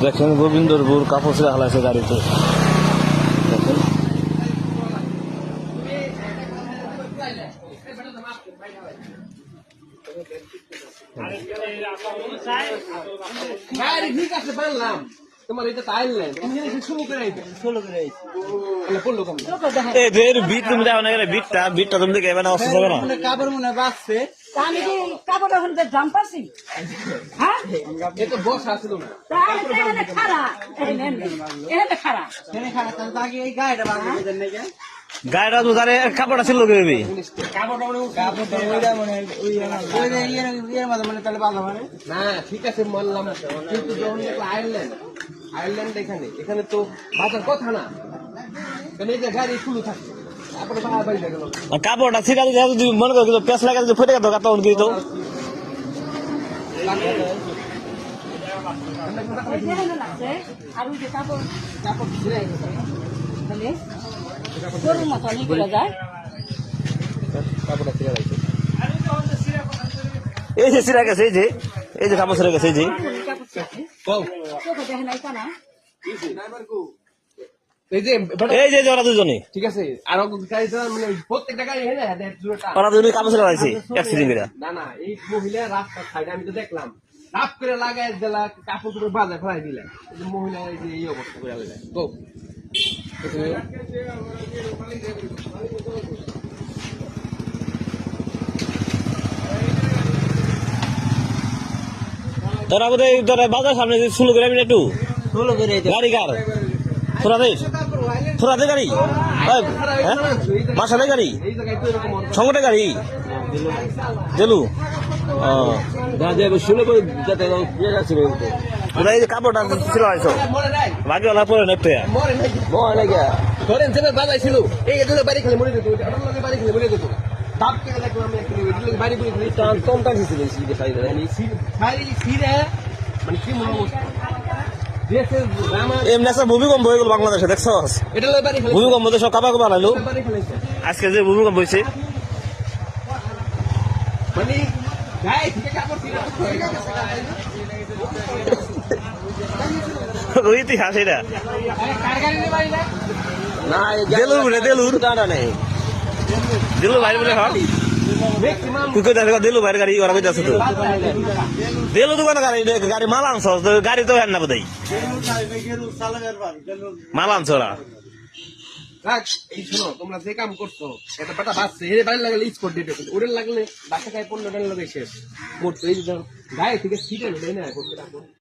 দেখেন গোবিন্দরপুর কাপড় ছেড়ে হালাইছে গাড়িতে। দেখেন ঠিক আছে পারলাম তোমার এটা তাইলেন শুরু করে এদের বিট তুমি দেখো না, বিটটা তুমি দেখে এবার অসুস্থ হবে না। কাপড় মনে বাঁচছে আমি কি কাপড় এখন জাম পাচ্ছি হ্যাঁ এটা বস আসলো না তাহলে খারা এখানে খারা আগে এই গাড়িটা বাঁধবে দেন নাকি গাড়িটা তো তারে কাপড়টা ছিল লোকে বেবি না ঠিক আছে মানলাম, কিন্তু যখন দেখলো আয়ারল্যান্ড এখানে এখানে তো বাজার কথা না, কারণ এই যে গাড়ি খুলে থাকে তারপরে বাড়ি গেল কাপড়টা ছিটা যদি মনে করো পেঁচ লাগা যদি ফুটে গেত তখন কি তো আর ওই যে কাপড় কাপড় ছিঁড়ে তাহলে গরুর মতো ই করে যায় কাপড়টা ছিঁড়ে গেছে। এই যে ছিঁড়া গেছে, এই যে কাপড় ছিঁড়ে গেছে, এই যে কাপড় ছিঁড়ছে কও চোখে দেখে নাই তা না এই যে এই যে ওরা দুজনে ঠিক আছে, আর গাড়ি মানে প্রত্যেকটা গাড়ি হ্যাঁ ওরা দুজনে কাপড় ছিঁড়ে গেছে অ্যাক্সিডেন্ট করে। না না এই মহিলা রাস্তার সাইডে আমি তো দেখলাম রাপ করে লাগাই দিলা কাপড় করে বাজার ফেলাই দিলেন, মহিলা এই যে এই অবস্থা করে দিলেন গো তোরা বোধহয় তোরা বাজার সামনে শুরু করে একটু গাড়ি কার থোড়াতে গাড়ি মাসালে গাড়ি এই জায়গায় তো এরকম সংগঠে গাড়ি দেলু ওরা এই যে কাপড়টা ছিল হয়তো বাকি ওলা পরে নেপতে মরে নাই ধরেন সেটা বাজাই ছিল এই এগুলো বাড়ি খেলে মরে যেত বাড়ি খেলে মরে যেত তাপ থেকে দেখলাম আমি একটা বাড়ি করে কম টাকা ছিল মানে কি মনে অবস্থা দেশের এমনি একটা ভূমিকম্প হয়ে গেল বাংলাদেশে, দেখছো এটা লয় বাড়ি খেলে ভূমিকম্প তো সব কাপড় বানাইলো বাড়ি খেলেছে আজকে যে ভূমিকম্প হয়েছে। মানে গায়ে থেকে কাপড় ওই ইতিহাস এটা না দেলুর বলে দেলুর নেই দেলুর বাইরে বলে হল ম্যাক্সিমাম তুই কই দেখো দেলু বাইরে গাড়ি ওরা কইতাছে তো দেলু দোকান গাড়ি গাড়ি মাল আনছ গাড়ি তো হেন না বোধহয় মাল আনছ ওরা। এই শোনো তোমরা যে কাম করছো এটা বেটা বাঁচছে এর বাইরে লাগলে স্পট ডিটেল ওরে লাগলে বাসা খায় 15 টাকা লাগে শেষ মোট এই গায়ে থেকে ছিটে নেই না